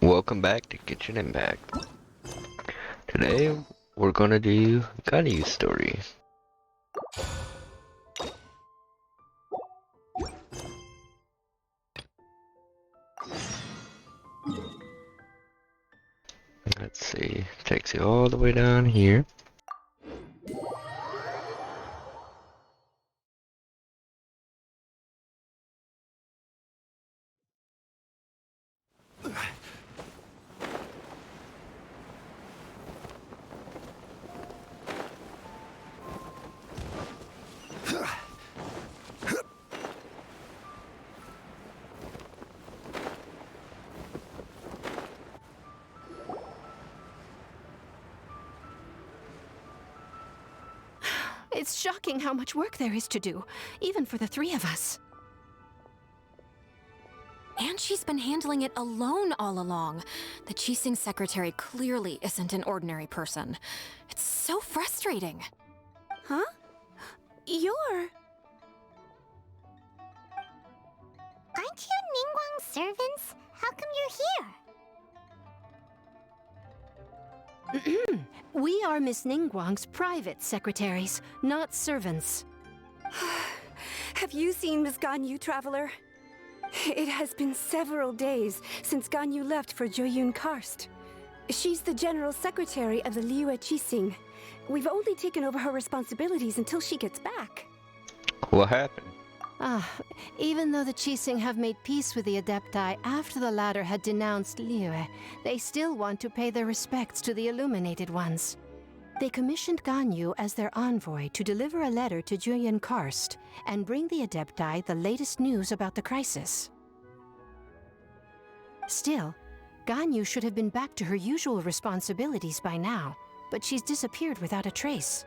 Welcome back to Kitchen Impact. Today we're gonna do Ganyu's story. Let's see, takes you all the way down here. It's shocking how much work there is to do, even for the three of us. And she's been handling it alone all along. The Qixing secretary clearly isn't an ordinary person. It's so frustrating. Huh? You're... Aren't you Ningguang's servants? How come you're here? We are Miss Ningguang's private secretaries, not servants. Have you seen Miss Ganyu, Traveler? It has been several days since Ganyu left for Joyun Karst. She's the general secretary of the Liyue Qixing. We've only taken over her responsibilities until she gets back. What happened? Even though the Qixing have made peace with the Adepti after the latter had denounced Liyue, they still want to pay their respects to the Illuminated Ones. They commissioned Ganyu as their envoy to deliver a letter to Joyun Karst and bring the Adepti the latest news about the crisis. Still, Ganyu should have been back to her usual responsibilities by now, but she's disappeared without a trace.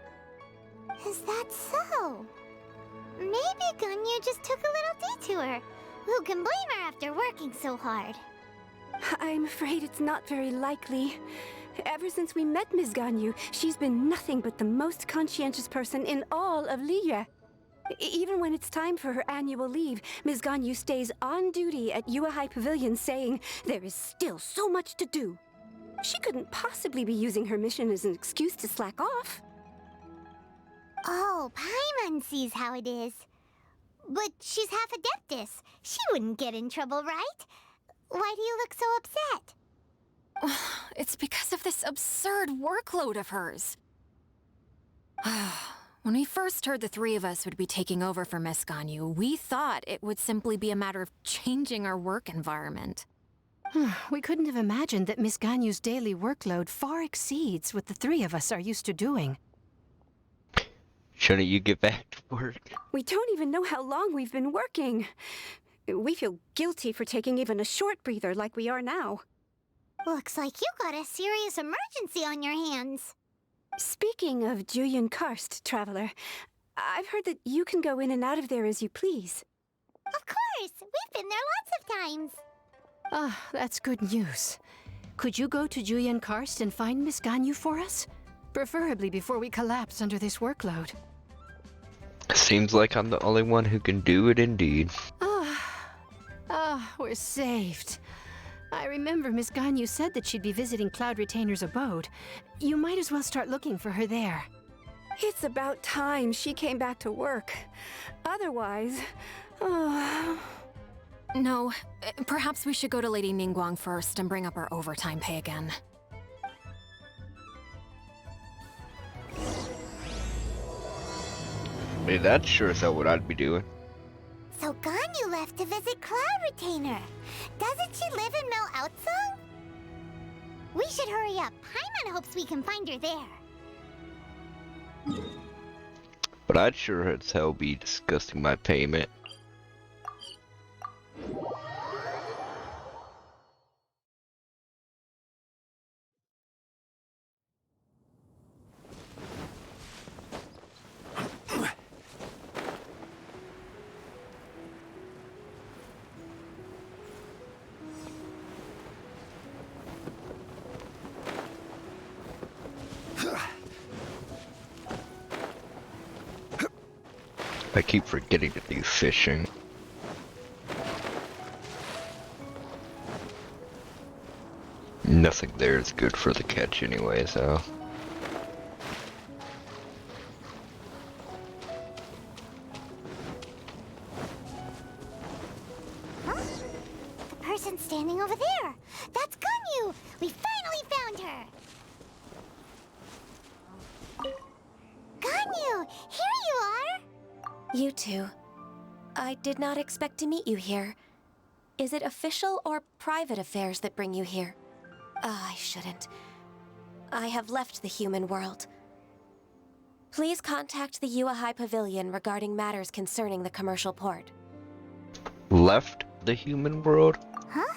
Is that so? Maybe Ganyu just took a little detour. Who can blame her after working so hard? I'm afraid it's not very likely. Ever since we met Ms. Ganyu, she's been nothing but the most conscientious person in all of Liyue. Even when it's time for her annual leave, Ms. Ganyu stays on duty at Yue High Pavilion saying there is still so much to do. She couldn't possibly be using her mission as an excuse to slack off. Oh, Paimon sees how it is. But she's half Adeptus. She wouldn't get in trouble, right? Why do you look so upset? It's because of this absurd workload of hers. When we first heard the three of us would be taking over for Miss Ganyu, we thought it would simply be a matter of changing our work environment. We couldn't have imagined that Miss Ganyu's daily workload far exceeds what the three of us are used to doing. Shouldn't you get back to work? We don't even know how long we've been working. We feel guilty for taking even a short breather like we are now. Looks like you got a serious emergency on your hands. Speaking of Joyun Karst, Traveler, I've heard that you can go in and out of there as you please. Of course! We've been there lots of times. That's good news. Could you go to Joyun Karst and find Miss Ganyu for us? Preferably before we collapse under this workload. Seems like I'm the only one who can do it indeed. We're saved. I remember Miss Ganyu said that she'd be visiting Cloud Retainer's abode. You might as well start looking for her there. It's about time she came back to work. Otherwise... No, perhaps we should go to Lady Ningguang first and bring up our overtime pay again. Hey, that's sure as hell what I'd be doing. So Ganyu left to visit Cloud Retainer. Doesn't she live in Mel Outsung? We should hurry up. Paimon hopes we can find her there. But I'd sure as hell be discussing my payment. I keep forgetting to do fishing. Nothing there is good for the catch anyway, so... Huh? The person standing over there! That's Ganyu! We finally found her! Ganyu! Here you are! You two. I did not expect to meet you here. Is it official or private affairs that bring you here? I shouldn't. I have left the human world. Please contact the Yua High Pavilion regarding matters concerning the commercial port. Left the human world? Huh?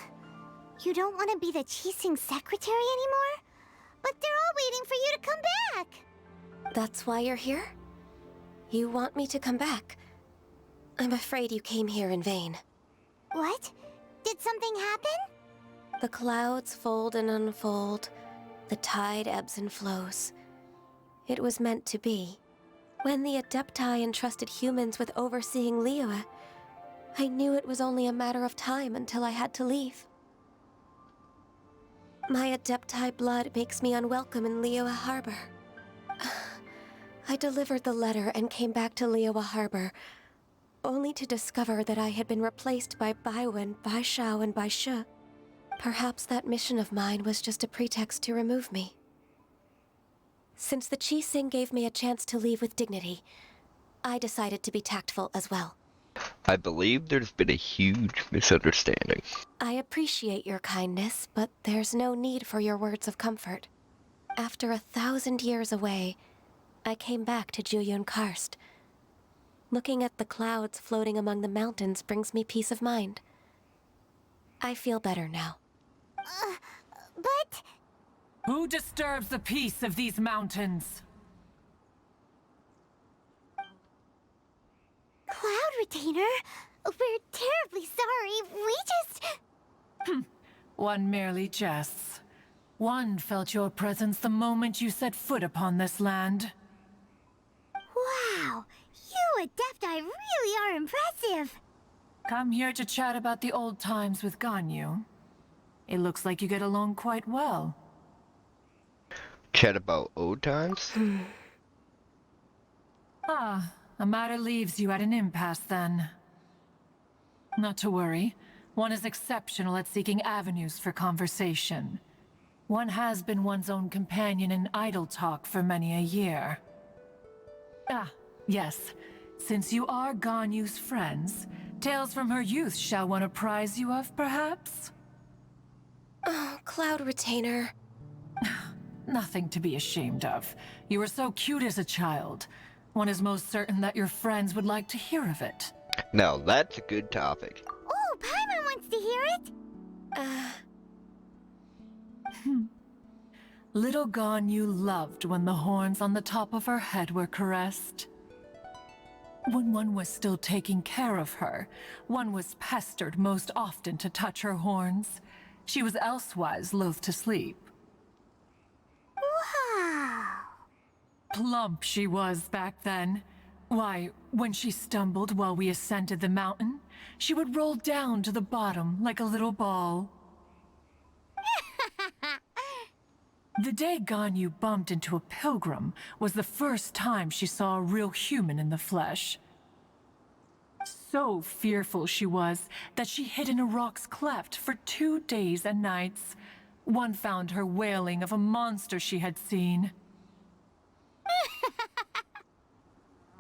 You don't want to be the Qixing secretary anymore? But they're all waiting for you to come back! That's why you're here? You want me to come back? I'm afraid you came here in vain. What? Did something happen? The clouds fold and unfold. The tide ebbs and flows. It was meant to be. When the Adepti entrusted humans with overseeing Liyue, I knew it was only a matter of time until I had to leave. My Adepti blood makes me unwelcome in Liyue Harbor. I delivered the letter and came back to Liyue Harbor, only to discover that I had been replaced by Baiwen, Baishao, and Baishu. Perhaps that mission of mine was just a pretext to remove me. Since the Qixing gave me a chance to leave with dignity, I decided to be tactful as well. I believe there's been a huge misunderstanding. I appreciate your kindness, but there's no need for your words of comfort. After 1,000 years away, I came back to Juyun Karst. Looking at the clouds floating among the mountains brings me peace of mind. I feel better now. But... Who disturbs the peace of these mountains? Cloud Retainer? We're terribly sorry. We just... One merely jests. One felt your presence the moment you set foot upon this land. Wow! You Adepti really are impressive! Come here to chat about the old times with Ganyu. It looks like you get along quite well. Chat about old times? Ah, a matter leaves you at an impasse then. Not to worry. One is exceptional at seeking avenues for conversation. One has been one's own companion in idle talk for many a year. Ah, yes. Since you are Ganyu's friends, tales from her youth shall one apprise you of, perhaps? Oh, Cloud Retainer. Nothing to be ashamed of. You were so cute as a child. One is most certain that your friends would like to hear of it. Now that's a good topic. Oh, Paimon wants to hear it! Little Ganyu loved when the horns on the top of her head were caressed. When one was still taking care of her, one was pestered most often to touch her horns. She was elsewise loath to sleep. Wow! Plump she was back then. Why, when she stumbled while we ascended the mountain, she would roll down to the bottom like a little ball. The day Ganyu bumped into a pilgrim was the first time she saw a real human in the flesh. So fearful she was that she hid in a rock's cleft for 2 days and nights. One found her wailing of a monster she had seen.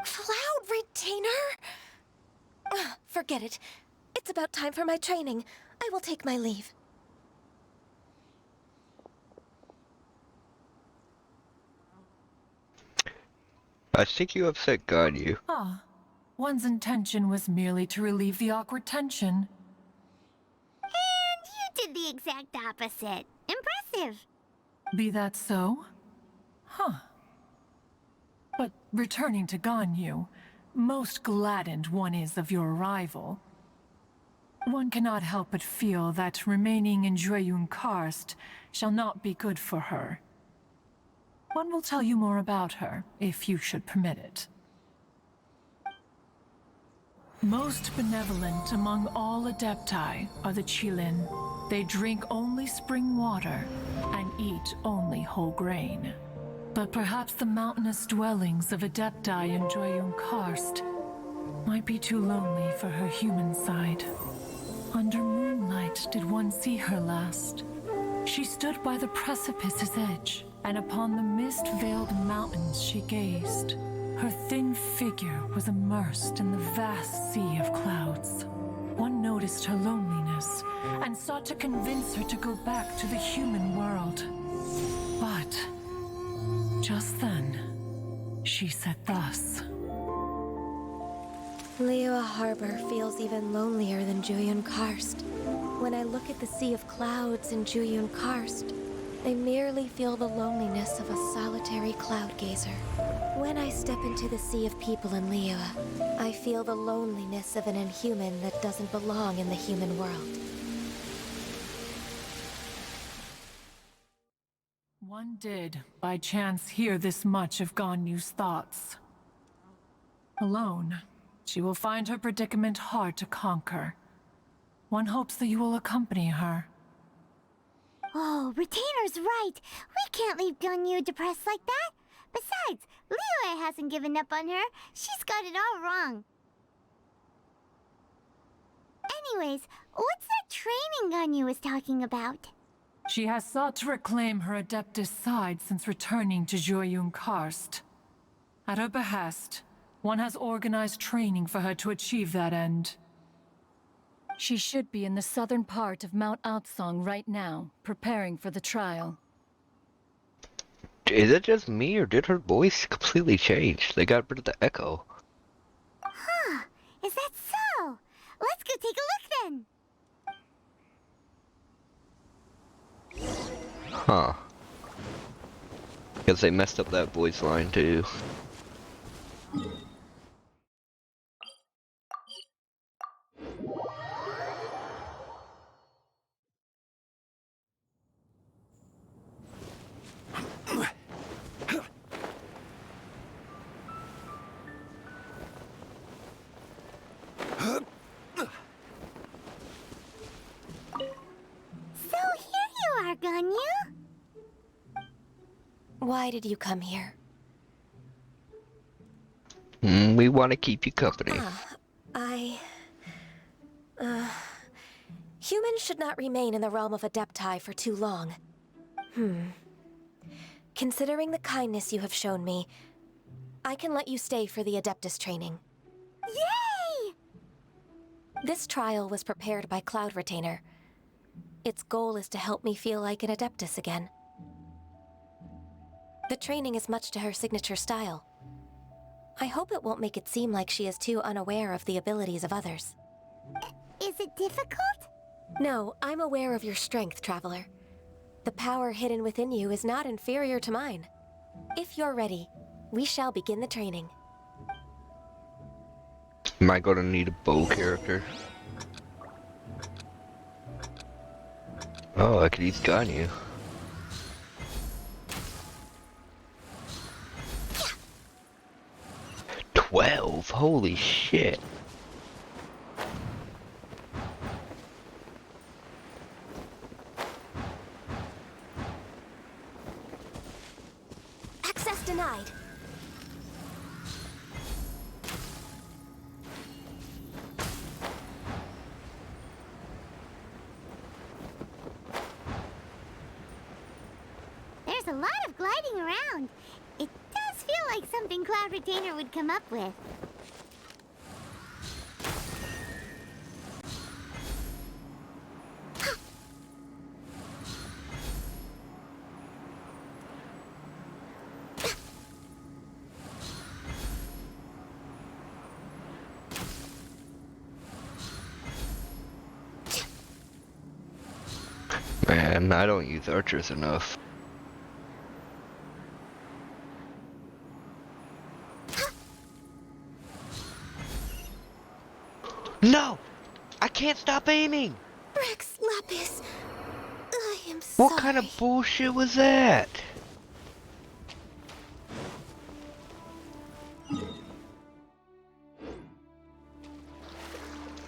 Cloud Retainer? Forget it. It's about time for my training. I will take my leave. I think you upset Ganyu. Ah, one's intention was merely to relieve the awkward tension. And you did the exact opposite. Impressive! Be that so? Huh. But returning to Ganyu, most gladdened one is of your arrival. One cannot help but feel that remaining in Juyun Karst shall not be good for her. One will tell you more about her, if you should permit it. Most benevolent among all Adepti are the Qilin. They drink only spring water and eat only whole grain. But perhaps the mountainous dwellings of Adepti in Joyun Karst might be too lonely for her human side. Under moonlight did one see her last. She stood by the precipice's edge, and upon the mist-veiled mountains she gazed. Her thin figure was immersed in the vast sea of clouds. One noticed her loneliness and sought to convince her to go back to the human world. But just then, she said thus. Liyue Harbor feels even lonelier than Joyun Karst. When I look at the sea of clouds in Joyun Karst, I merely feel the loneliness of a solitary cloud gazer. When I step into the sea of people in Liyue, I feel the loneliness of an inhuman that doesn't belong in the human world. One did, by chance, hear this much of Ganyu's thoughts. Alone, she will find her predicament hard to conquer. One hopes that you will accompany her. Oh, Retainer's right. We can't leave Ganyu depressed like that. Besides, Liyue hasn't given up on her. She's got it all wrong. Anyways, what's that training Ganyu was talking about? She has sought to reclaim her Adeptus side since returning to Joyun Karst. At her behest, one has organized training for her to achieve that end. She should be in the southern part of Mount Aotsong right now, preparing for the trial. Is it just me, or did her voice completely change? They got rid of the echo. Huh, is that so? Let's go take a look then. Huh. Guess they messed up that voice line too. So here you are, Ganyu. Why did you come here? We want to keep you company. Humans should not remain in the realm of Adepti for too long. Considering the kindness you have shown me, I can let you stay for the Adeptus training. Yay! This trial was prepared by Cloud Retainer. Its goal is to help me feel like an Adeptus again. The training is much to her signature style. I hope it won't make it seem like she is too unaware of the abilities of others. Is it difficult? No, I'm aware of your strength, Traveler. The power hidden within you is not inferior to mine. If you're ready, we shall begin the training. Am I gonna need a bow character? Oh, I could use Ganyu. $12, holy shit. Access denied. There's a lot of gliding around. It does feel like something Cloud Retainer would come up with. Man, I don't use archers enough. No! I can't stop aiming! Rex Lapis, I am sorry. What kind of bullshit was that?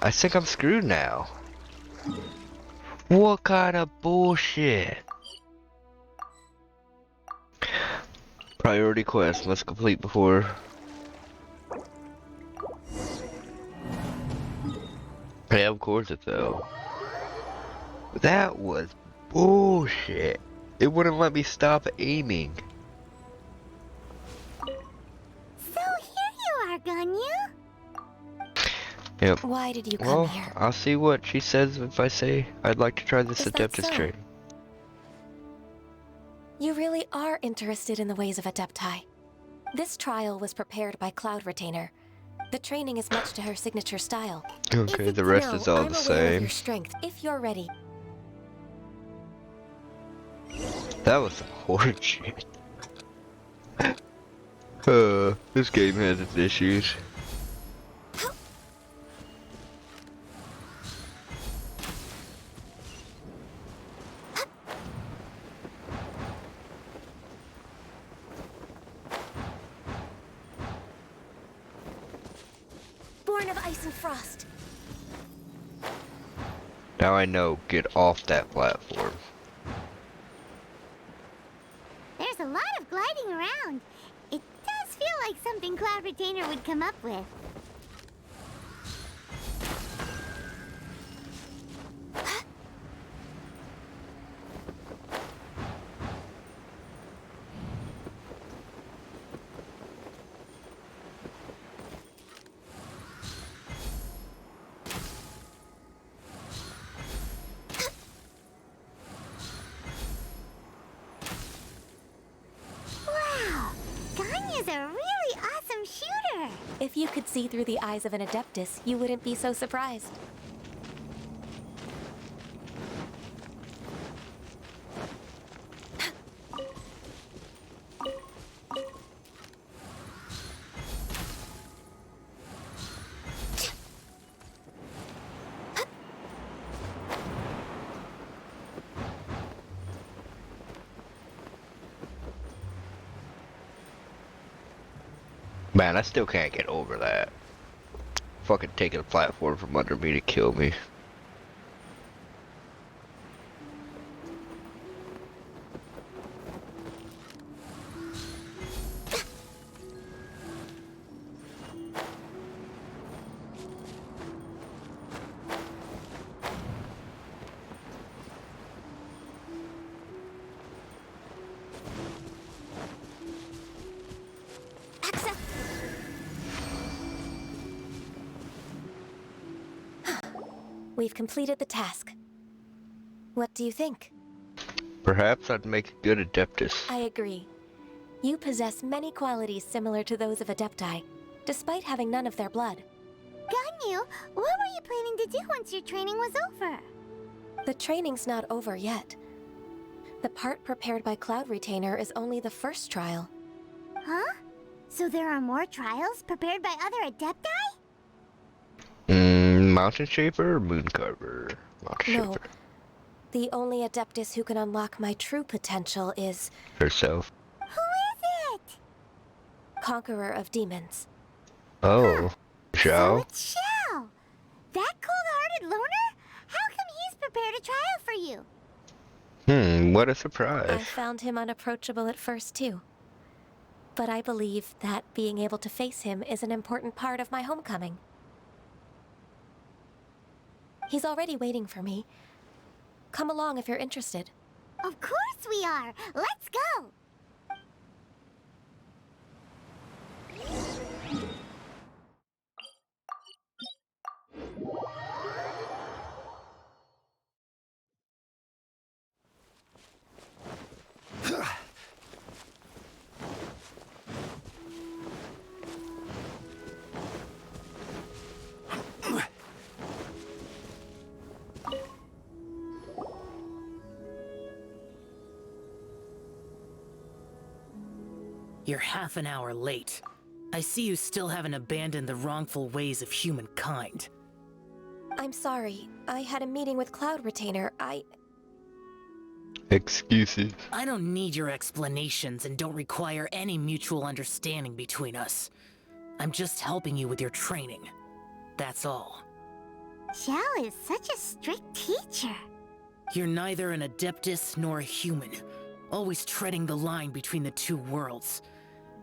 I think I'm screwed now. What kind of bullshit? Priority quest must complete before. Yeah, of course it though. That was bullshit. It wouldn't let me stop aiming. So here you are, Ganyu. Yep. Why did you come Well, here? I'll see what she says if I say I'd like to try this Is that Adeptus so? training. You really are interested in the ways of Adepti. This trial was prepared by Cloud Retainer. The training is much to her signature style. Okay, the rest No, is all I'm the aware of same. your strength, if you're ready. That was some horse shit. This game has its issues. Born of ice and frost. Now I know, get off that platform. There's a lot of gliding around. It does feel like something Cloud Retainer would come up with. Wow! Ganyu's a really awesome shooter! If you could see through the eyes of an Adeptus, you wouldn't be so surprised. Man, I still can't get over that. Fucking taking a platform from under me to kill me. We've completed the task. What do you think? Perhaps I'd make a good Adeptus. I agree. You possess many qualities similar to those of Adepti, despite having none of their blood. Ganyu, what were you planning to do once your training was over? The training's not over yet. The part prepared by Cloud Retainer is only the first trial. Huh? So there are more trials prepared by other Adepti? Mountain Shaper or Moon Carver? Mountain No. Shaper. The only Adeptus who can unlock my true potential is Herself. Who is it? Conqueror of Demons. Oh. So Zhao? it's Xiao! That cold-hearted loner? How come he's prepared a trial for you? What a I surprise. found him unapproachable at first, too. But I believe that being able to face him is an important part of my homecoming. He's already waiting for me. Come along if you're interested. Of course we are! Let's go! You're half an hour late. I see you still haven't abandoned the wrongful ways of humankind. I'm sorry. I had a meeting with Cloud Retainer. Excuses. I don't need your explanations and don't require any mutual understanding between us. I'm just helping you with your training. That's all. Xiao is such a strict teacher. You're neither an Adeptus nor a human, always treading the line between the two worlds.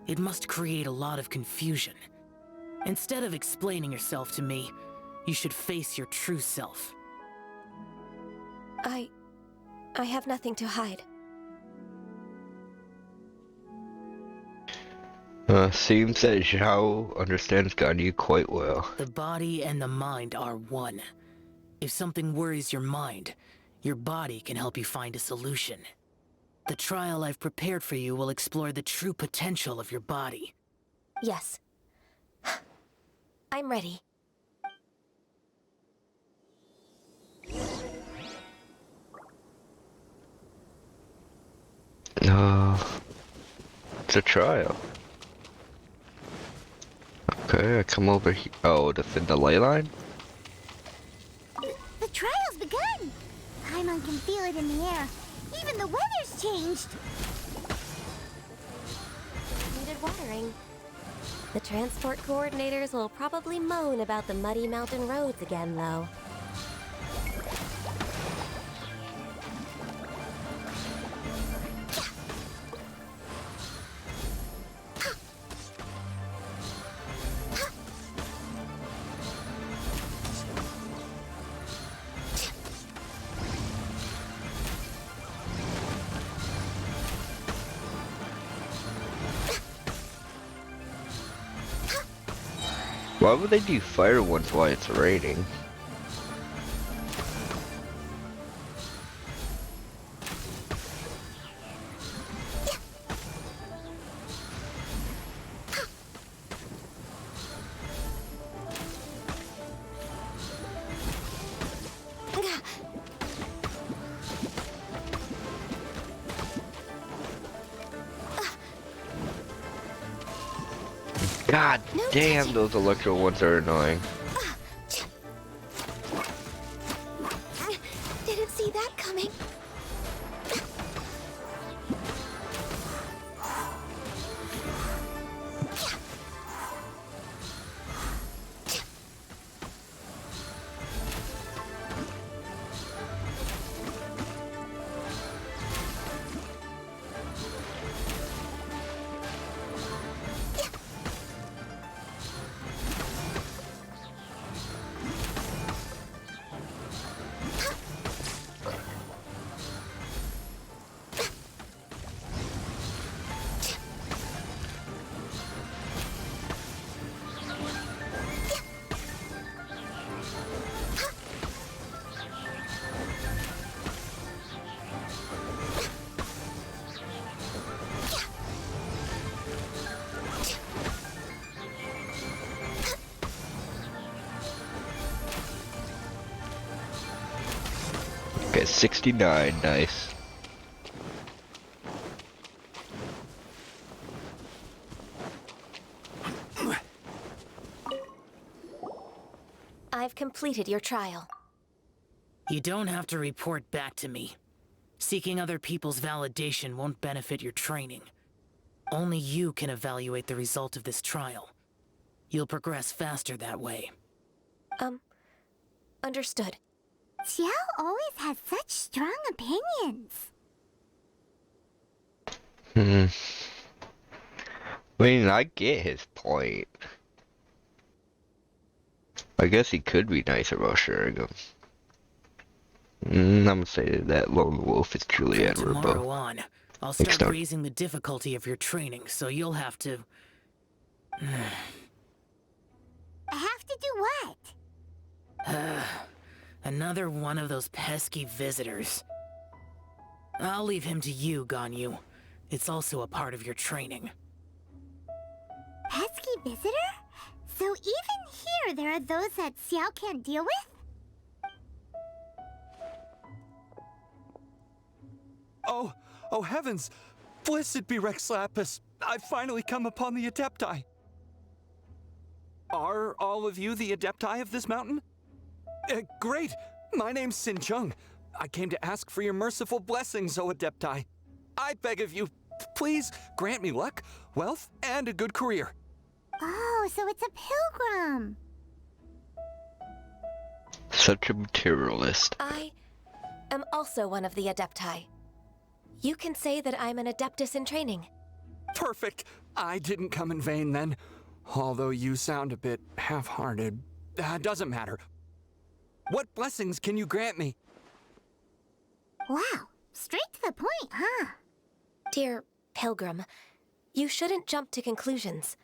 It must create a lot of confusion. Instead of explaining yourself to me, you should face your true self. I have nothing to hide. Seems that Zhao understands Ganyu quite well. The body and the mind are one. If something worries your mind, your body can help you find a solution. The trial I've prepared for you will explore the true potential of your body. Yes. I'm ready. It's a trial. Okay, I come over here. Oh, defend the ley line? The trial's begun! Paimon can feel it in the air. Even the weather's changed! Needed watering. The transport coordinators will probably moan about the muddy mountain roads again, though. Why would they do fire ones while it's raining? God damn, those electro ones are annoying. Didn't see that coming. Okay, 69, nice. I've completed your trial. You don't have to report back to me. Seeking other people's validation won't benefit your training. Only you can evaluate the result of this trial. You'll progress faster that way. Understood. Xiao always has such strong opinions. I mean, I get his point. I guess he could be nice about sharing them. I'm gonna say that lone wolf is truly From admirable. tomorrow on, I'll Next start time. raising the difficulty of your training, so you'll have to... I have to do what? Another one of those pesky visitors. I'll leave him to you, Ganyu. It's also a part of your training. Pesky visitor? So even here there are those that Xiao can't deal with? Oh heavens! Blessed be Rex Lapis! I've finally come upon the Adepti! Are all of you the Adepti of this mountain? Great! My name's Sin Chung. I came to ask for your merciful blessings, O Adepti. I beg of you, please grant me luck, wealth, and a good career. Oh, so it's a pilgrim. Such a materialist. am also one of the Adepti. You can say that I'm an Adeptus in training. Perfect. I didn't come in vain then. Although you sound a bit half-hearted. Doesn't matter. What blessings can you grant me? Wow, straight to the point, huh? Dear Pilgrim, you shouldn't jump to conclusions.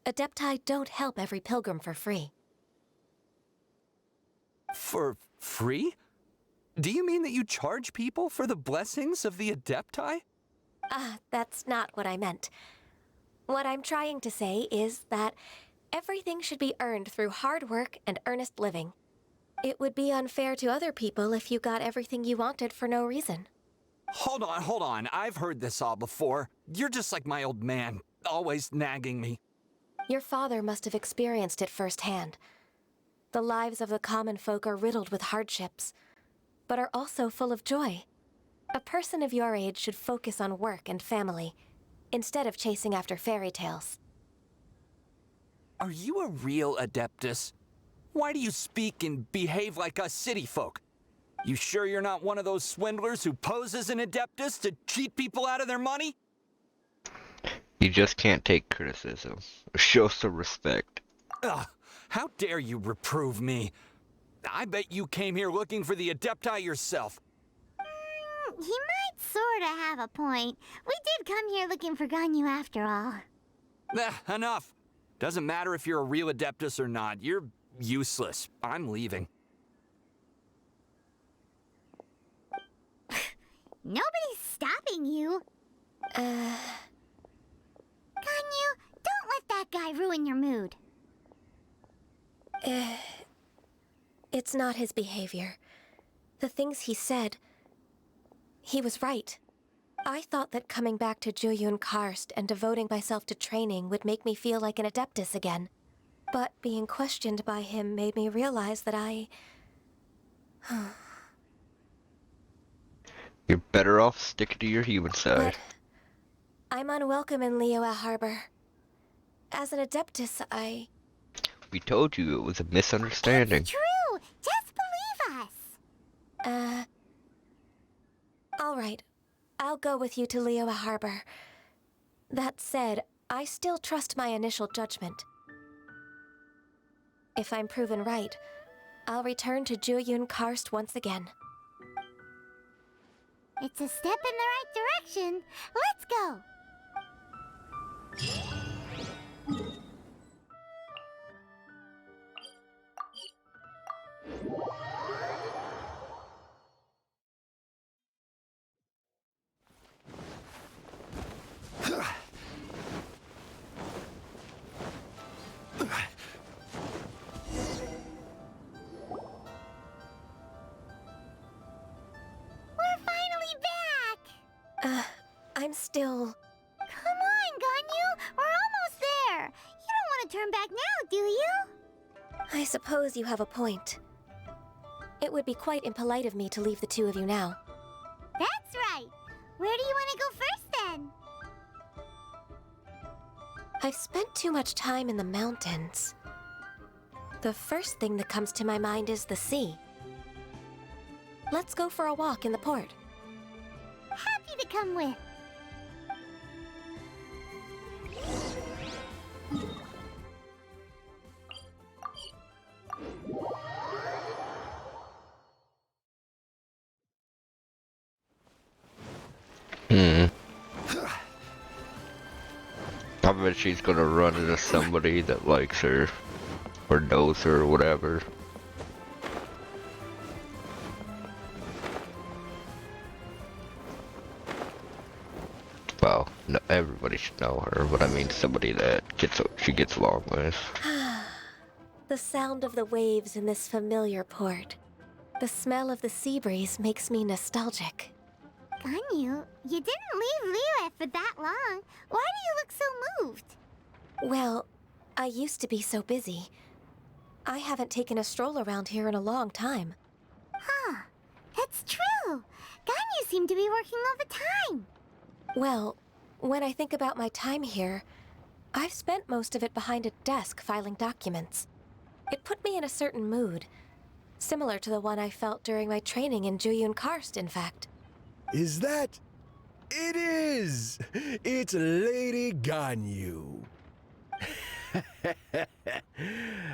Adepti don't help every pilgrim for free. For free? Do you mean that you charge people for the blessings of the Adepti? That's not what I meant. What I'm trying to say is that everything should be earned through hard work and earnest living. It would be unfair to other people if you got everything you wanted for no reason. Hold on. I've heard this all before. You're just like my old man, always nagging me. Your father must have experienced it firsthand. The lives of the common folk are riddled with hardships, but are also full of joy. A person of your age should focus on work and family, instead of chasing after fairy tales. Are you a real Adeptus? Why do you speak and behave like us city folk? You sure you're not one of those swindlers who pose as an Adeptus to cheat people out of their money? You just can't take criticism. Show some respect. Ugh, how dare you reprove me? I bet you came here looking for the Adepti yourself. He might sorta have a point. We did come here looking for Ganyu after all. Enough. Doesn't matter if you're a real Adeptus or not. You're useless. I'm leaving. Nobody's stopping you. Ganyu, don't let that guy ruin your mood. It's not his behavior. The things he said, he was right. I thought that coming back to Jueyun Karst and devoting myself to training would make me feel like an Adeptus again. But being questioned by him made me realize that You're better off sticking to your human side. But I'm unwelcome in Liyue Harbor. As an Adeptus, We told you it was a misunderstanding. It's true! Just believe us! Alright. I'll go with you to Liyue Harbor. That said, I still trust my initial judgment. If I'm proven right, I'll return to Jueyun Karst once again. It's a step in the right direction. Let's go! I'm still... Come on, Ganyu! We're almost there! You don't want to turn back now, do you? I suppose you have a point. It would be quite impolite of me to leave the two of you now. That's right! Where do you want to go first, then? I've spent too much time in the mountains. The first thing that comes to my mind is the sea. Let's go for a walk in the port. Happy to come with. I bet she's gonna run into somebody that likes her, or knows her, or whatever. Well, no, everybody should know her, but I mean somebody that she gets along with. The sound of the waves in this familiar port. The smell of the sea breeze makes me nostalgic. Ganyu, you didn't leave Liyue for that long. Why do you look so moved? Well, I used to be so busy. I haven't taken a stroll around here in a long time. Huh. That's true. Ganyu seemed to be working all the time. Well, when I think about my time here, I've spent most of it behind a desk filing documents. It put me in a certain mood. Similar to the one I felt during my training in Karst, in fact. Is that? It is! It's Lady Ganyu.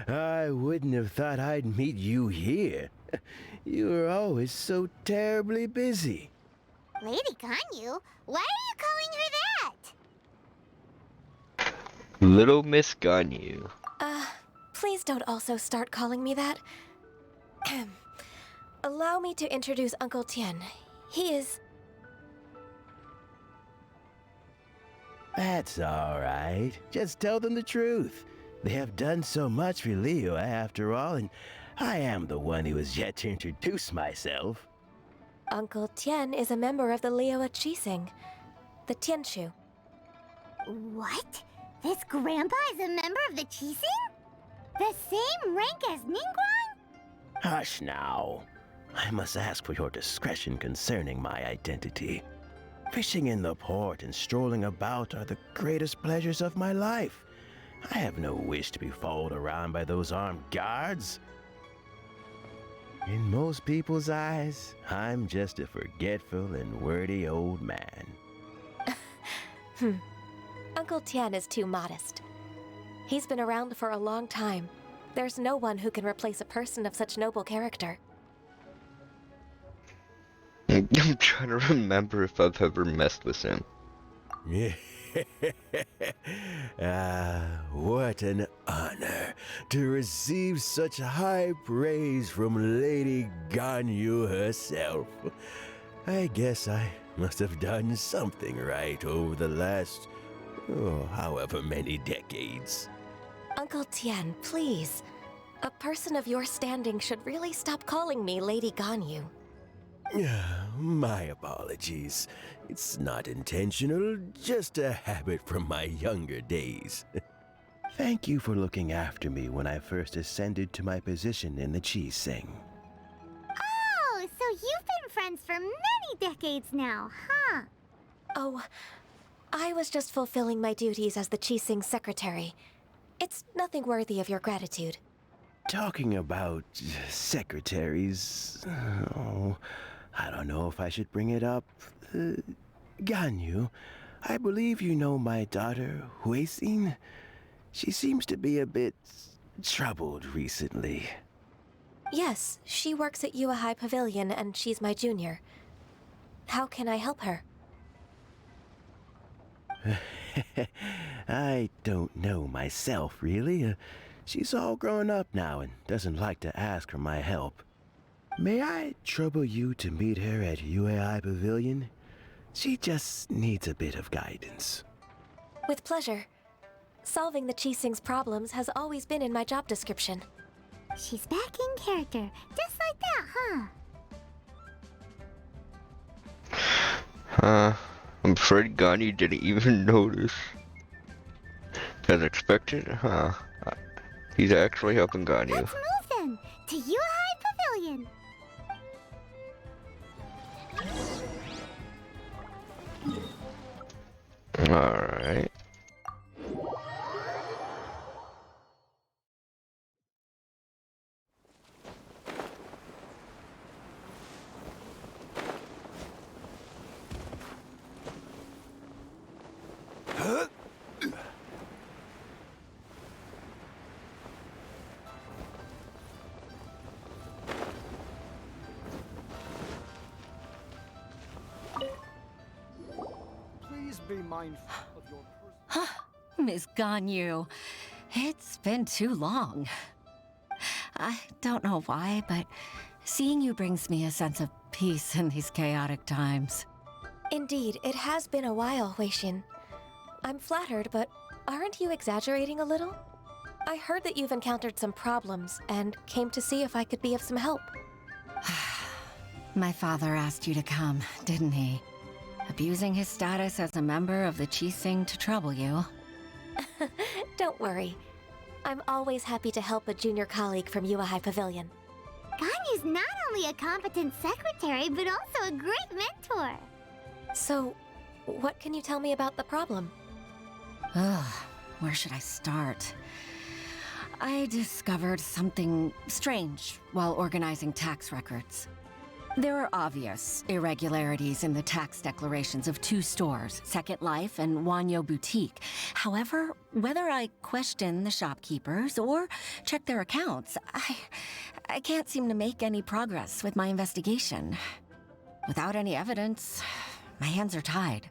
I wouldn't have thought I'd meet you here. You were always so terribly busy. Lady Ganyu? Why are you calling her that? Little Miss Ganyu. Please don't also start calling me that. Allow me to introduce Uncle Tien. He is... That's all right. Just tell them the truth. They have done so much for Liyue after all, and I am the one who has yet to introduce myself. Uncle Tien is a member of the Liyue Qixing, the Tianshu. What? This grandpa is a member of the Qixing? The same rank as Ningguang? Hush now. I must ask for your discretion concerning my identity. Fishing in the port and strolling about are the greatest pleasures of my life. I have no wish to be followed around by those armed guards. In most people's eyes, I'm just a forgetful and wordy old man. Uncle Tien is too modest. He's been around for a long time. There's no one who can replace a person of such noble character. I'm trying to remember if I've ever messed with him. What an honor to receive such high praise from Lady Ganyu herself. I guess I must have done something right over the last, however many decades. Uncle Tien, please. A person of your standing should really stop calling me Lady Ganyu. My apologies. It's not intentional, just a habit from my younger days. Thank you for looking after me when I first ascended to my position in the Qixing. Oh, so you've been friends for many decades now, huh? Oh, I was just fulfilling my duties as the Qixing secretary. It's nothing worthy of your gratitude. Talking about secretaries... I don't know if I should bring it up. Ganyu, I believe you know my daughter, Huixin. She seems to be a bit troubled recently. Yes, she works at High Pavilion and she's my junior. How can I help her? I don't know myself, really. She's all grown up now and doesn't like to ask for my help. May I trouble you to meet her at High Pavilion? She just needs a bit of guidance. With pleasure. Solving the Qixing's problems has always been in my job description. She's back in character, just like that, huh? I'm afraid Ganyu didn't even notice. As expected, huh? He's actually helping Ganyu. Let's move then, to High Pavilion. Alright. Be mindful of your personal... Miss Ganyu, it's been too long. I don't know why, but seeing you brings me a sense of peace in these chaotic times. Indeed, it has been a while, Huixin. I'm flattered, but aren't you exaggerating a little? I heard that you've encountered some problems and came to see if I could be of some help. My father asked you to come, didn't he? Abusing his status as a member of the Qixing to trouble you. Don't worry. I'm always happy to help a junior colleague from High Pavilion. Ganyu's not only a competent secretary, but also a great mentor. So, what can you tell me about the problem? Ugh, where should I start? I discovered something strange while organizing tax records. There are obvious irregularities in the tax declarations of two stores, Second Life and Wanyo Boutique. However, whether I question the shopkeepers or check their accounts, I can't seem to make any progress with my investigation. Without any evidence, my hands are tied.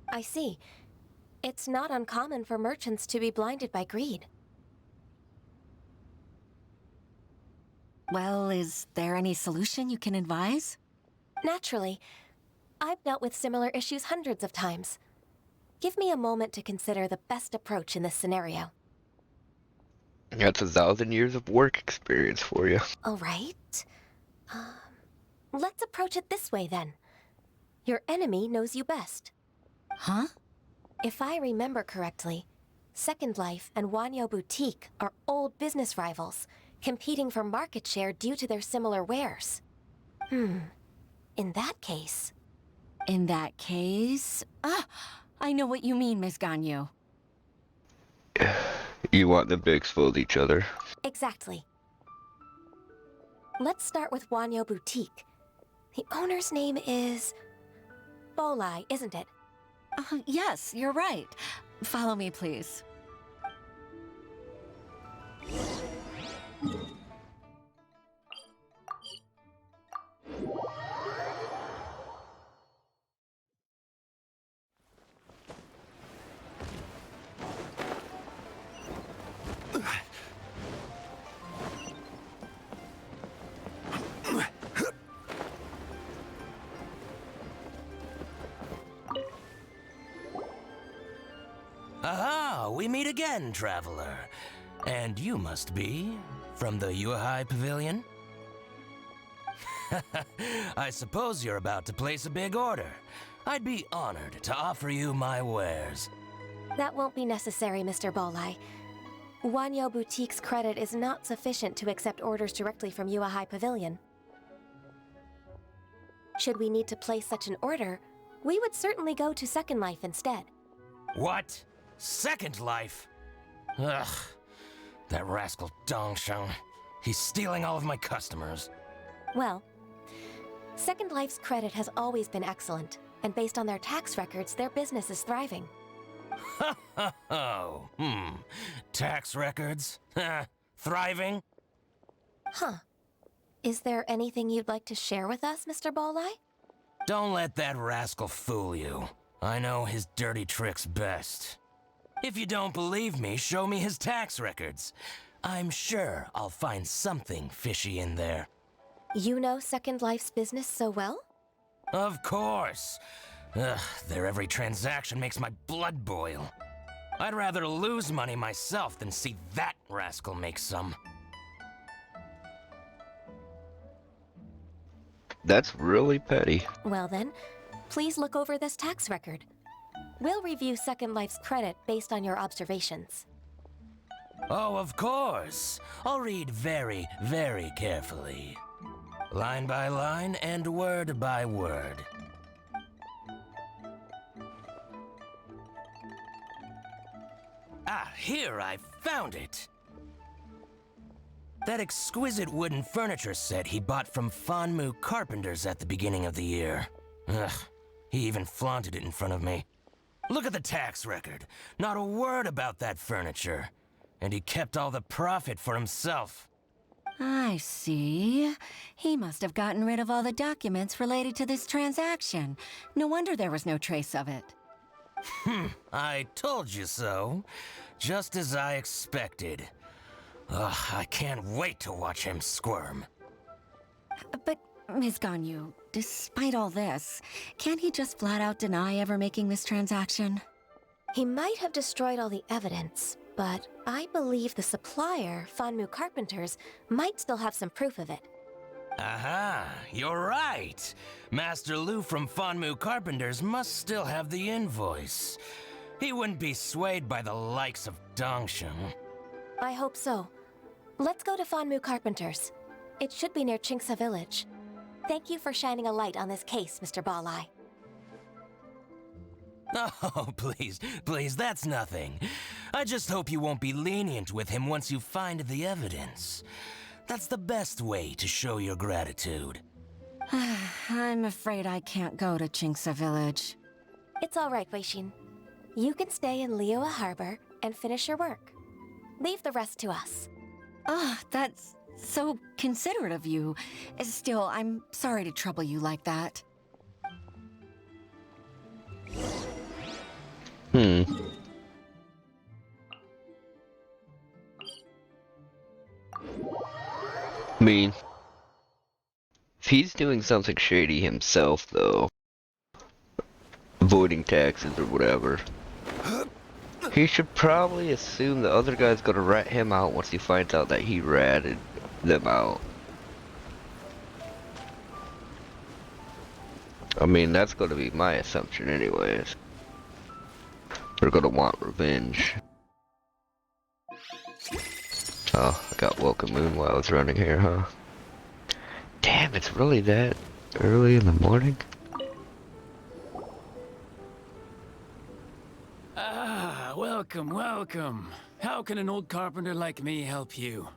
I see. It's not uncommon for merchants to be blinded by greed. Well, is there any solution you can advise? Naturally. I've dealt with similar issues hundreds of times. Give me a moment to consider the best approach in this scenario. That's 1,000 years of work experience for you. All right. Let's approach it this way, then. Your enemy knows you best. Huh? If I remember correctly, Second Life and Wanyo Boutique are old business rivals, competing for market share due to their similar wares. In that case... In that case... I know what you mean, Miss Ganyu. You want them to expose each other. Exactly. Let's start with Wanyo Boutique. The owner's name is... Bolai, isn't it? Yes, you're right. Follow me, please. Aha! We meet again, traveler. And you must be from the Yuhai Pavilion? I suppose you're about to place a big order. I'd be honored to offer you my wares. That won't be necessary, Mr. Bolai. Wanyo Boutique's credit is not sufficient to accept orders directly from Yuhai Pavilion. Should we need to place such an order, we would certainly go to Second Life instead. What? Second Life? Ugh. That rascal Dongsheng. He's stealing all of my customers. Well, Second Life's credit has always been excellent, and based on their tax records, their business is thriving. Tax records? Thriving? Huh. Is there anything you'd like to share with us, Mr. Bolai? Don't let that rascal fool you. I know his dirty tricks best. If you don't believe me, show me his tax records. I'm sure I'll find something fishy in there. You know Second Life's business so well? Of course. Ugh, their every transaction makes my blood boil. I'd rather lose money myself than see that rascal make some. That's really petty. Well then, please look over this tax record. We'll review Second Life's credit based on your observations. Oh, of course. I'll read very, very carefully. Line by line and word by word. Ah, here, I found it! That exquisite wooden furniture set he bought from Fanmu Carpenters at the beginning of the year. Ugh, he even flaunted it in front of me. Look at the tax record. Not a word about that furniture. And he kept all the profit for himself. I see. He must have gotten rid of all the documents related to this transaction. No wonder there was no trace of it. I told you so. Just as I expected. Ugh, I can't wait to watch him squirm. But, Ms. Ganyu, despite all this, can't he just flat out deny ever making this transaction? He might have destroyed all the evidence, but I believe the supplier, Fanmu Carpenters, might still have some proof of it. Aha, you're right. Master Lu from Fanmu Carpenters must still have the invoice. He wouldn't be swayed by the likes of Dongsheng. I hope so. Let's go to Fanmu Carpenters. It should be near Chingsa Village. Thank you for shining a light on this case, Mr. Bolai. Oh, please, please, that's nothing. I just hope you won't be lenient with him once you find the evidence. That's the best way to show your gratitude. I'm afraid I can't go to Chinksa Village. It's all right, Weishin. You can stay in Liyue Harbor and finish your work. Leave the rest to us. Ah, that's so considerate of you. Still, I'm sorry to trouble you like that. I mean, if he's doing something shady himself, though, avoiding taxes or whatever, he should probably assume the other guy's gonna rat him out once he finds out that he ratted them out. I mean, that's gonna be my assumption anyways. They're gonna want revenge. Oh, I got Welcome Moon while I was running here, huh? Damn, it's really that early in the morning? Ah, welcome, welcome. How can an old carpenter like me help you?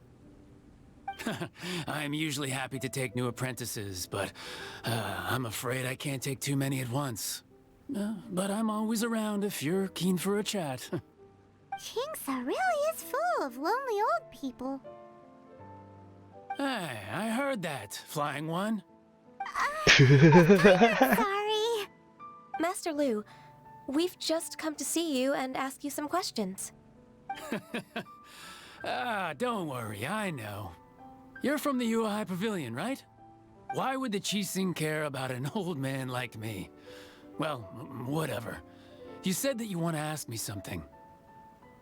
I'm usually happy to take new apprentices, but I'm afraid I can't take too many at once. But I'm always around if you're keen for a chat. Chinksa really is full of lonely old people. Hey, I heard that, Flying One. Sorry. Master Lu, we've just come to see you and ask you some questions. Don't worry, I know. You're from the Yuehai Pavilion, right? Why would the Qixing care about an old man like me? Well, whatever. You said that you want to ask me something.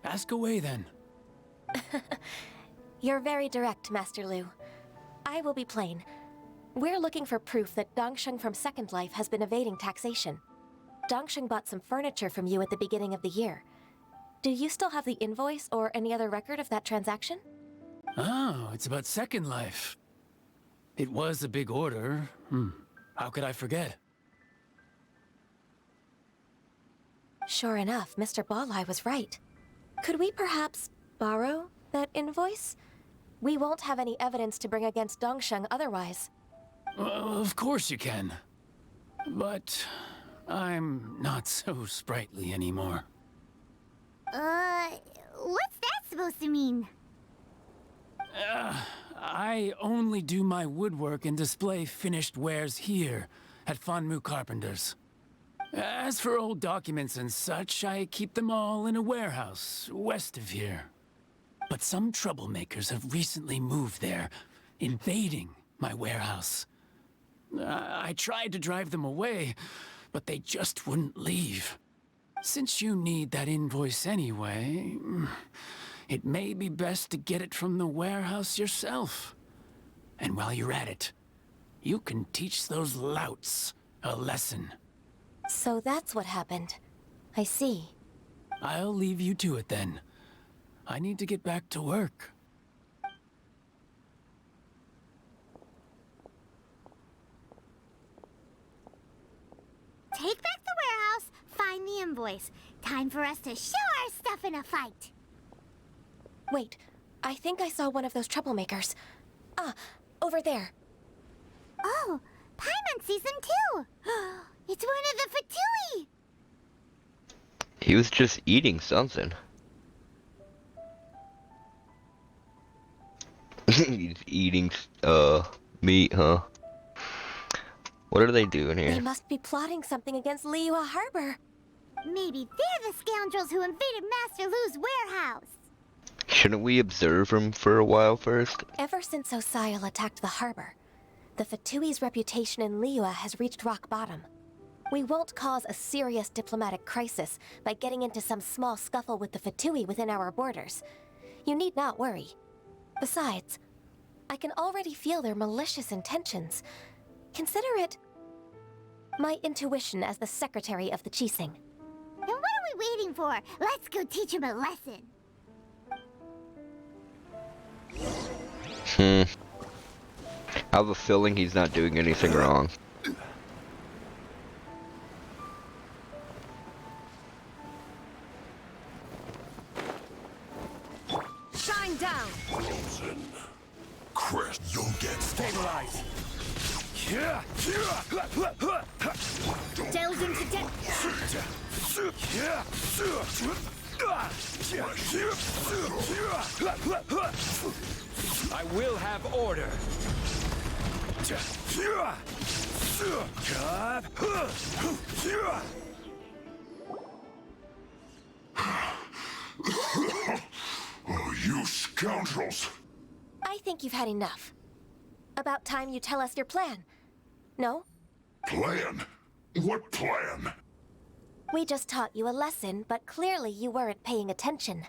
Ask away, then. You're very direct, Master Lu. I will be plain. We're looking for proof that Dongsheng from Second Life has been evading taxation. Dongsheng bought some furniture from you at the beginning of the year. Do you still have the invoice or any other record of that transaction? Oh, it's about Second Life. It was a big order. How could I forget? Sure enough, Mr. Balai was right. Could we perhaps borrow that invoice? We won't have any evidence to bring against Dongsheng otherwise. Of course you can. But I'm not so sprightly anymore. What's that supposed to mean? I only do my woodwork and display finished wares here at Fanmu Carpenters. As for old documents and such, I keep them all in a warehouse west of here. But some troublemakers have recently moved there, invading my warehouse. I tried to drive them away, but they just wouldn't leave. Since you need that invoice anyway, it may be best to get it from the warehouse yourself. And while you're at it, you can teach those louts a lesson. So that's what happened. I see. I'll leave you to it then. I need to get back to work. Take back the warehouse, find the invoice. Time for us to show our stuff in a fight. Wait, I think I saw one of those troublemakers. Ah, over there. Oh, Paimon sees them too. It's one of the Fatui. He was just eating something. He's eating, meat, huh? What are they doing here? They must be plotting something against Liyue Harbor. Maybe they're the scoundrels who invaded Master Lu's warehouse. Shouldn't we observe him for a while first? Ever since Osial attacked the harbor, the Fatui's reputation in Liyue has reached rock bottom. We won't cause a serious diplomatic crisis by getting into some small scuffle with the Fatui within our borders. You need not worry. Besides, I can already feel their malicious intentions. Consider it my intuition as the secretary of the Qixing. Then what are we waiting for? Let's go teach him a lesson. I have a feeling he's not doing anything wrong. Delve into I will have order. Oh, you scoundrels! I think you've had enough. About time you tell us your plan. No? Plan? What plan? We just taught you a lesson, but clearly you weren't paying attention.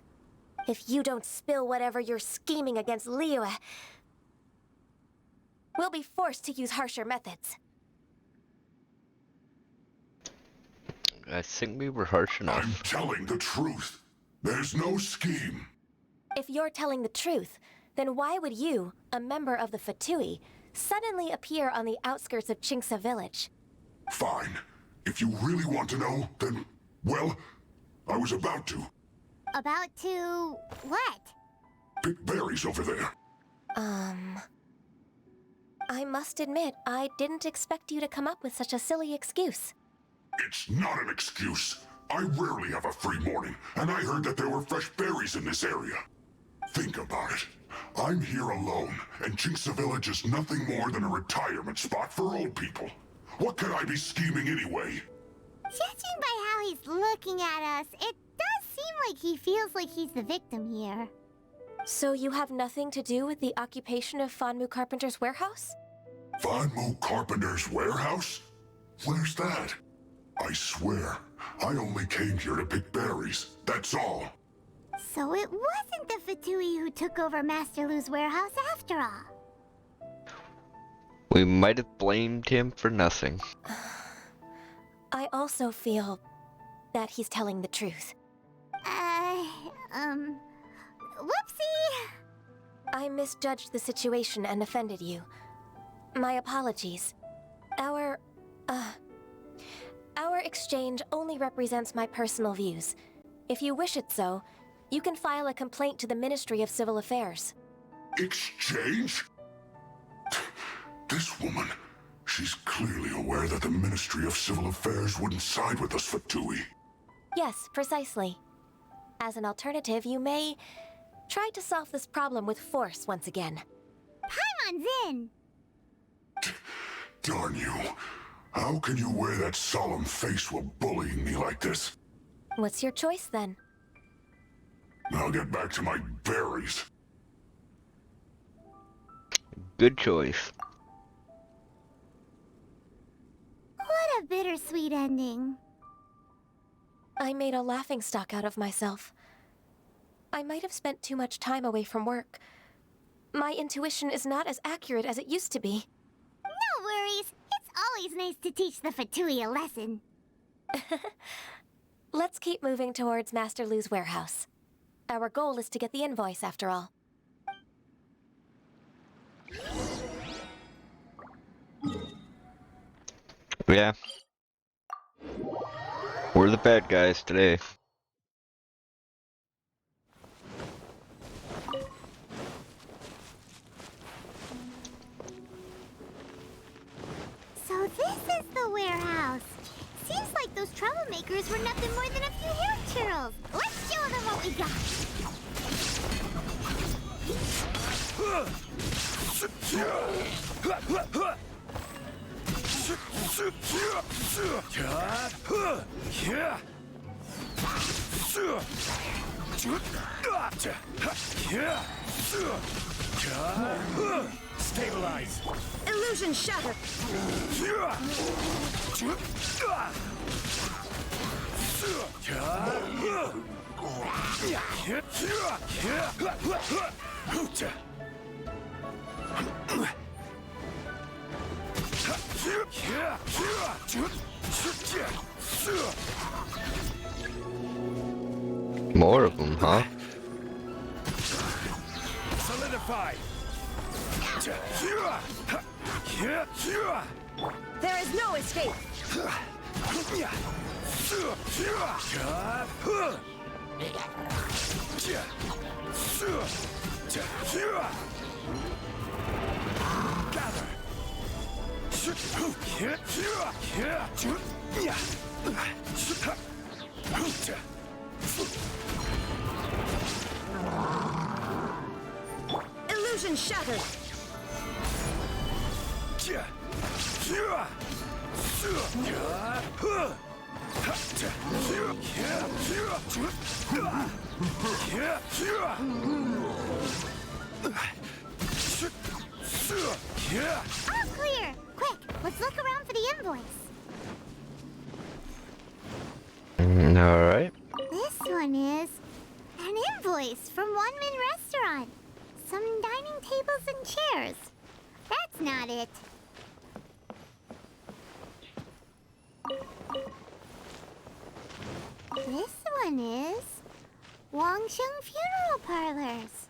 If you don't spill whatever you're scheming against Liyue, we'll be forced to use harsher methods. I think we were harsh enough. I'm telling the truth. There's no scheme. If you're telling the truth, then why would you, a member of the Fatui, suddenly appear on the outskirts of Chinksa village? Fine. If you really want to know, then, well, I was about to. About to what? Pick berries over there. I must admit, I didn't expect you to come up with such a silly excuse. It's not an excuse. I rarely have a free morning, and I heard that there were fresh berries in this area. Think about it. I'm here alone, and Chinksa Village is nothing more than a retirement spot for old people. What could I be scheming anyway? Judging by how he's looking at us, it does seem like he feels like he's the victim here. So you have nothing to do with the occupation of Fanmu Carpenter's warehouse? Fanmu Carpenter's warehouse? Where's that? I swear, I only came here to pick berries, that's all. So it wasn't the Fatui who took over Master Lu's warehouse after all. We might have blamed him for nothing. I also feel that he's telling the truth. Whoopsie! I misjudged the situation and offended you. My apologies. Our exchange only represents my personal views. If you wish it so, you can file a complaint to the Ministry of Civil Affairs. Exchange? This woman, she's clearly aware that the Ministry of Civil Affairs wouldn't side with us, Fatui. Yes, precisely. As an alternative, you may try to solve this problem with force once again. Paimon's in! Darn you. How can you wear that solemn face while bullying me like this? What's your choice, then? I'll get back to my berries. Good choice. What a bittersweet ending. I made a laughingstock out of myself. I might have spent too much time away from work. My intuition is not as accurate as it used to be. No worries. It's always nice to teach the Fatui a lesson. Let's keep moving towards Master Lu's warehouse. Our goal is to get the invoice, after all. Yeah. We're the bad guys today. So this is the warehouse. Seems like those troublemakers were nothing more than a few hair churls. Let's show them what we got. Stabilize. Illusion shattered. More of them, huh? Solidify. There is no escape. Gather. Illusion shattered. All clear! Quick, let's look around for the invoice. Alright. This one is an invoice from One Min Restaurant. Some dining tables and chairs. That's not it. This one is Wangsheng Funeral Parlors.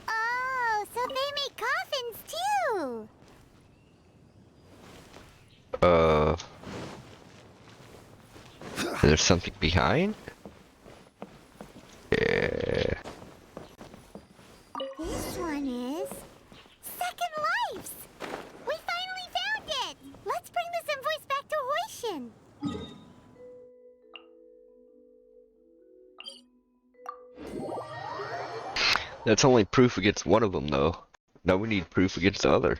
Oh, so they make coffins too. There's something behind? Yeah. This one is Second Lives. We finally found it. Let's bring this invoice back to Hoishin. That's only proof against one of them, though. Now we need proof against the other.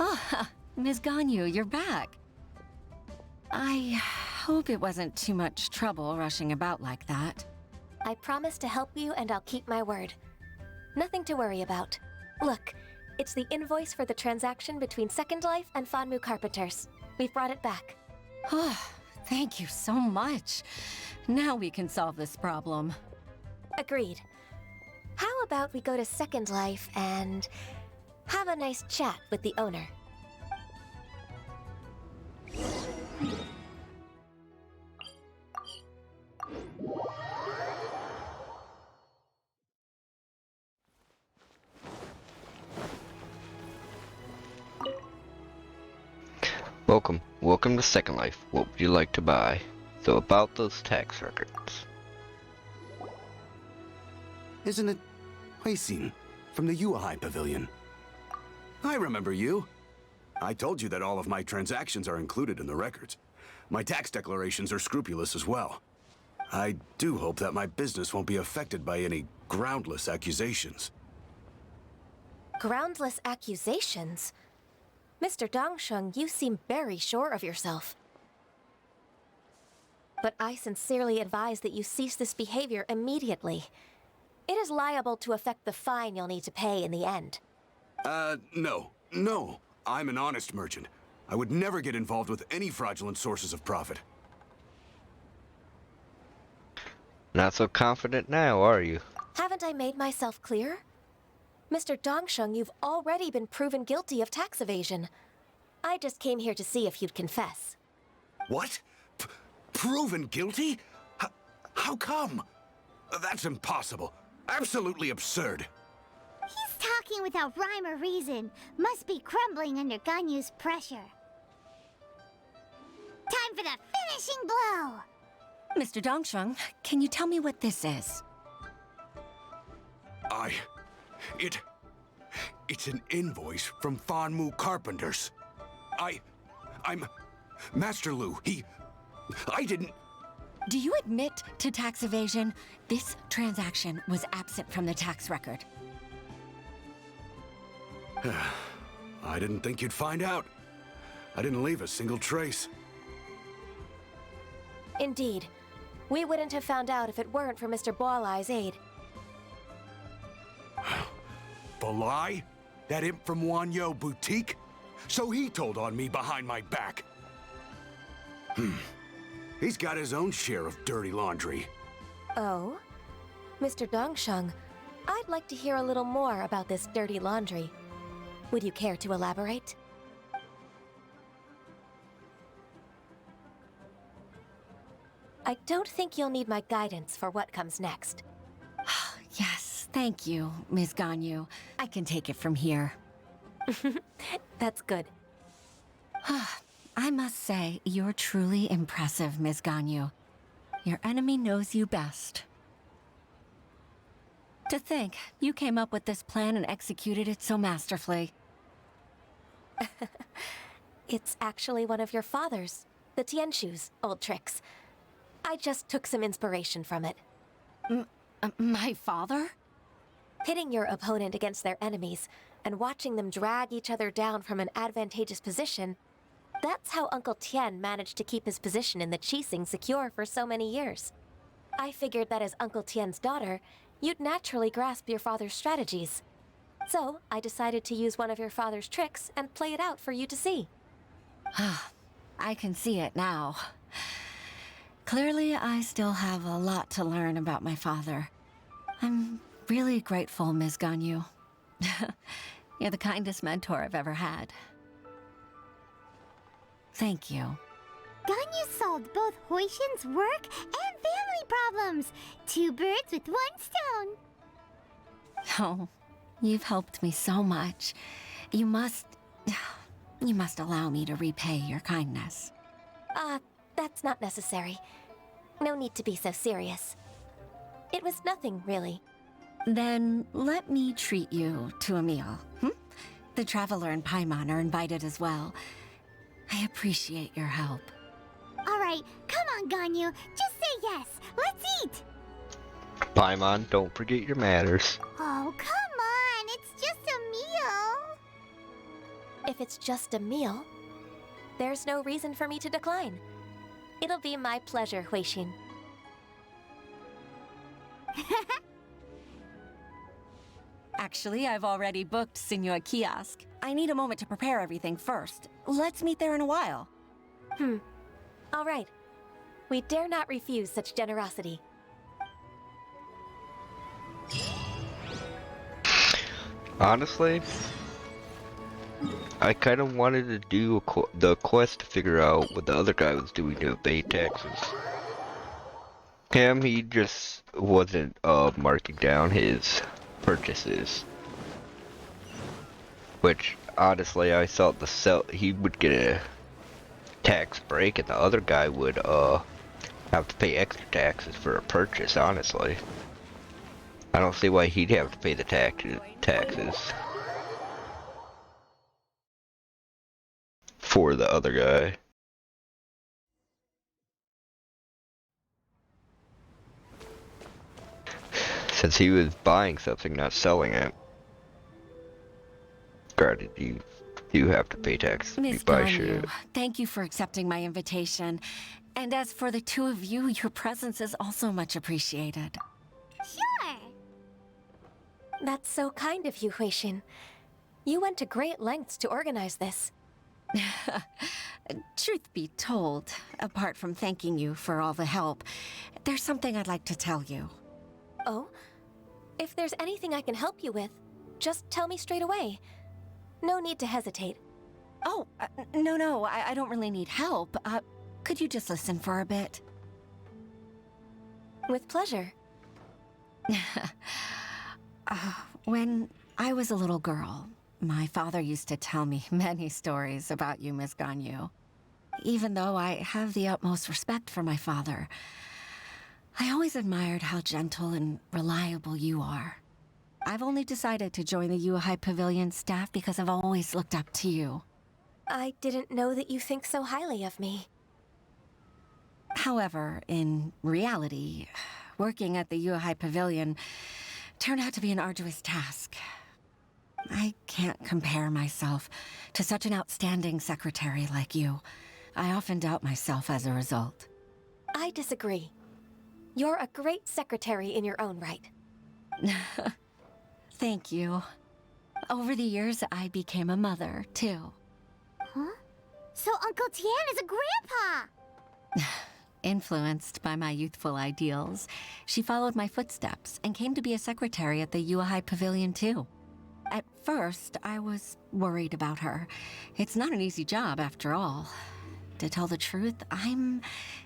Ah, Ms. Ganyu, you're back. I hope it wasn't too much trouble rushing about like that. I promise to help you and I'll keep my word. Nothing to worry about. Look, it's the invoice for the transaction between Second Life and Fanmu Carpenters. We've brought it back. Oh, thank you so much. Now we can solve this problem. Agreed. How about we go to Second Life and have a nice chat with the owner? Welcome to Second Life. What would you like to buy? So about those tax records. Isn't it Huixin from the Yuehai Pavilion? I remember you. I told you that all of my transactions are included in the records. My tax declarations are scrupulous as well. I do hope that my business won't be affected by any groundless accusations. Groundless accusations? Mr. Dongsheng, you seem very sure of yourself. But I sincerely advise that you cease this behavior immediately. It is liable to affect the fine you'll need to pay in the end. No. I'm an honest merchant. I would never get involved with any fraudulent sources of profit. Not so confident now, are you? Haven't I made myself clear? Mr. Dongsheng, you've already been proven guilty of tax evasion. I just came here to see if you'd confess. What? Proven guilty? How come? That's impossible. Absolutely absurd. He's talking without rhyme or reason. Must be crumbling under Ganyu's pressure. Time for the finishing blow! Mr. Dongsheng, can you tell me what this is? It's an invoice from Fanmu Carpenters. I'm Master Lu. I didn't... Do you admit to tax evasion? This transaction was absent from the tax record. I didn't think you'd find out. I didn't leave a single trace. Indeed. We wouldn't have found out if it weren't for Mr. Boalai's aid. Balai? That imp from Wanyo Boutique? So he told on me behind my back. He's got his own share of dirty laundry. Oh? Mr. Dongsheng, I'd like to hear a little more about this dirty laundry. Would you care to elaborate? I don't think you'll need my guidance for what comes next. Yes, thank you, Ms. Ganyu. I can take it from here. That's good. I must say, you're truly impressive, Ms. Ganyu. Your enemy knows you best. To think, you came up with this plan and executed it so masterfully. It's actually one of your father's, the Tianshu's, old tricks. I just took some inspiration from it. My father? Pitting your opponent against their enemies and watching them drag each other down from an advantageous position, that's how Uncle Tien managed to keep his position in the Qixing secure for so many years. I figured that as Uncle Tien's daughter, you'd naturally grasp your father's strategies. So, I decided to use one of your father's tricks and play it out for you to see. I can see it now. Clearly, I still have a lot to learn about my father. I'm really grateful, Ms. Ganyu. You're the kindest mentor I've ever had. Thank you. Ganyu solved both Huixin's work and family problems. 2 birds with 1 stone. Oh, you've helped me so much. You must allow me to repay your kindness. That's not necessary. No need to be so serious. It was nothing, really. Then let me treat you to a meal. The Traveler and Paimon are invited as well. I appreciate your help. All right, come on, Ganyu. Just say yes. Let's eat. Paimon, don't forget your manners. Oh, come on. It's just a meal. If it's just a meal, there's no reason for me to decline. It'll be my pleasure, Huixin. Actually, I've already booked Sinua Kiosk. I need a moment to prepare everything first. Let's meet there in a while. All right. We dare not refuse such generosity. Honestly, I kind of wanted to do the quest to figure out what the other guy was doing to evade taxes. He just wasn't marking down his purchases. Which, honestly, I thought he would get a tax break and the other guy would have to pay extra taxes for a purchase, honestly. I don't see why he'd have to pay the taxes for the other guy. Since he was buying something, not selling it. Granted, you do have to pay tax. Miss Ganyu, thank you for accepting my invitation. And as for the two of you, your presence is also much appreciated. Sure. That's so kind of you, Huixin. You went to great lengths to organize this. Truth be told, apart from thanking you for all the help, there's something I'd like to tell you. Oh? If there's anything I can help you with, just tell me straight away. No need to hesitate. Oh, no, I don't really need help. Could you just listen for a bit? With pleasure. When I was a little girl, my father used to tell me many stories about you, Ms. Ganyu. Even though I have the utmost respect for my father, I always admired how gentle and reliable you are. I've only decided to join the Yuhai Pavilion staff because I've always looked up to you. I didn't know that you think so highly of me. However, in reality, working at the Yuhai Pavilion turned out to be an arduous task. I can't compare myself to such an outstanding secretary like you. I often doubt myself as a result. I disagree. You're a great secretary in your own right. Thank you. Over the years, I became a mother, too. Huh? So Uncle Tien is a grandpa! Influenced by my youthful ideals, she followed my footsteps and came to be a secretary at the Yuhai Pavilion, too. At first, I was worried about her. It's not an easy job, after all. To tell the truth, I'm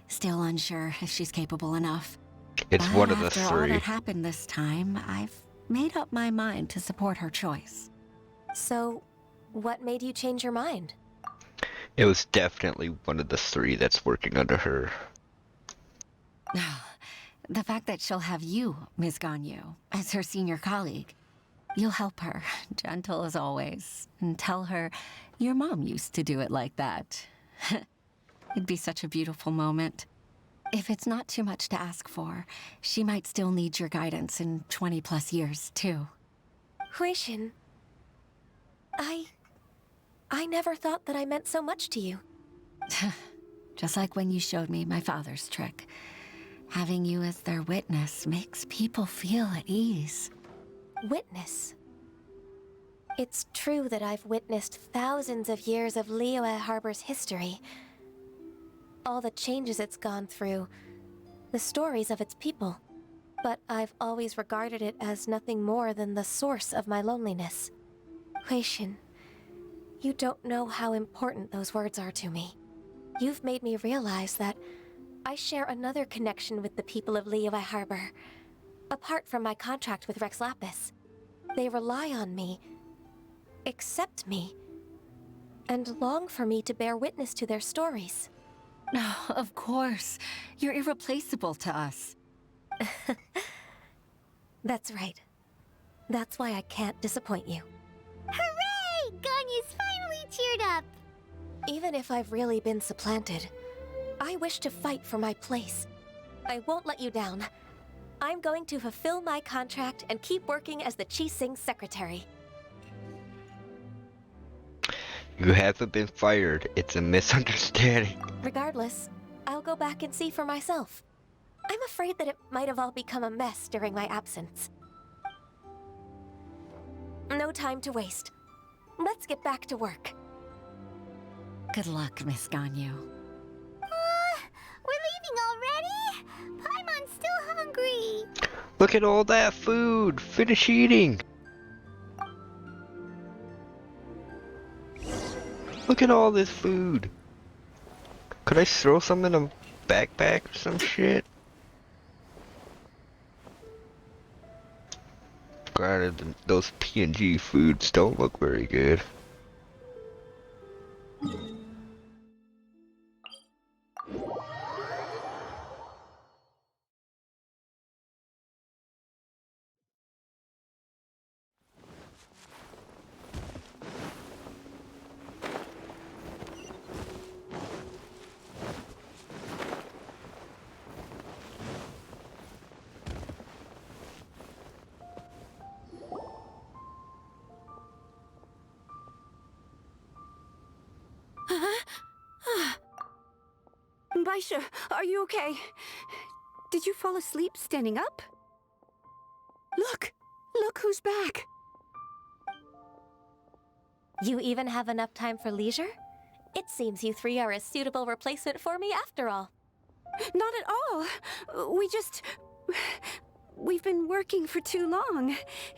still unsure if she's capable enough. It's one of the after all three. that happened this time, I've made up my mind to support her choice. So, What made you change your mind? It was definitely one of the three that's working under her. The fact that she'll have you, Ms. Ganyu, as her senior colleague. You'll help her, gentle as always, and tell her your mom used to do it like that. It'd be such a beautiful moment. If it's not too much to ask for, she might still need your guidance in 20+ years, too. Huixin, I never thought that I meant so much to you. Just like when you showed me my father's trick. Having you as their witness makes people feel at ease. Witness? It's true that I've witnessed thousands of years of Liyue Harbor's history. All the changes it's gone through, the stories of its people. But I've always regarded it as nothing more than the source of my loneliness. Huixin, you don't know how important those words are to me. You've made me realize that I share another connection with the people of Liyue Harbor. Apart from my contract with Rex Lapis, they rely on me, accept me, and long for me to bear witness to their stories. Oh, of course. You're irreplaceable to us. That's right. That's why I can't disappoint you. Hooray! Ganyu's finally cheered up! Even if I've really been supplanted, I wish to fight for my place. I won't let you down. I'm going to fulfill my contract and keep working as the Qixing secretary. You haven't been fired. It's a misunderstanding. Regardless, I'll go back and see for myself. I'm afraid that it might have all become a mess during my absence. No time to waste. Let's get back to work. Good luck, Miss Ganyu. We're leaving already? Paimon's still hungry. Look at all that food. Finish eating. Look at all this food. Could I throw some in a backpack or some shit? Granted, those PNG foods don't look very good. Baisha, are you okay? Did you fall asleep standing up? Look! Look who's back! You even have enough time for leisure? It seems you three are a suitable replacement for me after all. Not at all. We've been working for too long.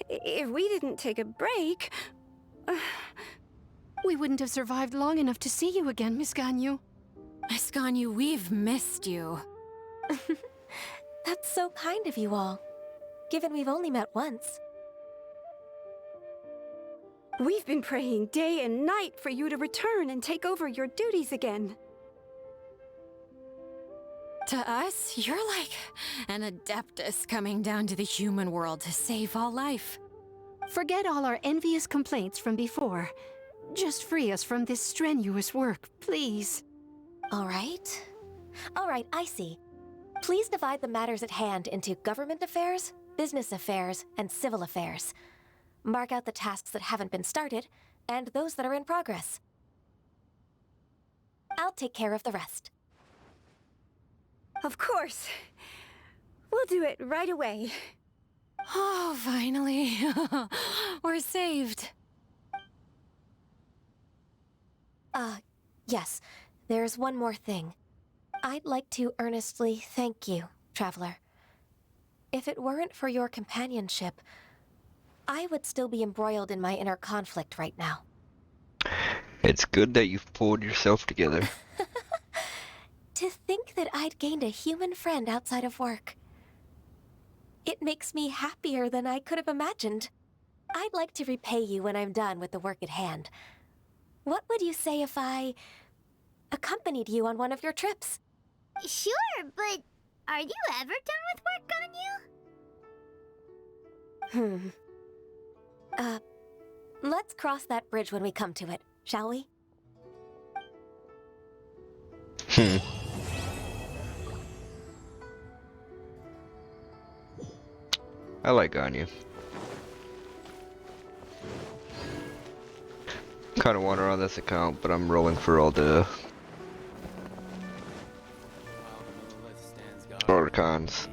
If we didn't take a break... We wouldn't have survived long enough to see you again, Miss Ganyu. Miss Ganyu, we've missed you. That's so kind of you all, given we've only met once. We've been praying day and night for you to return and take over your duties again. To us, you're like an adeptus coming down to the human world to save all life. Forget all our envious complaints from before. Just free us from this strenuous work, please. All right, I see. Please divide the matters at hand into government affairs, business affairs, and civil affairs. Mark out the tasks that haven't been started, and those that are in progress. I'll take care of the rest. Of course. We'll do it right away. Oh, finally. We're saved. Yes. There's one more thing. I'd like to earnestly thank you, Traveler. If it weren't for your companionship, I would still be embroiled in my inner conflict right now. It's good that you've pulled yourself together. To think that I'd gained a human friend outside of work. It makes me happier than I could have imagined. I'd like to repay you when I'm done with the work at hand. what would you say if I accompanied you on one of your trips? Sure, but are you ever done with work, Ganyu? Let's cross that bridge when we come to it, shall we? I like Ganyu. Kinda want her on this account, but I'm rolling for all the cons.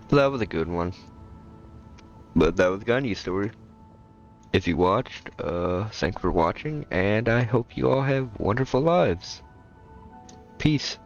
That was a good one. But that was Ganyu's story. If you watched, thanks for watching, and I hope you all have wonderful lives. Peace.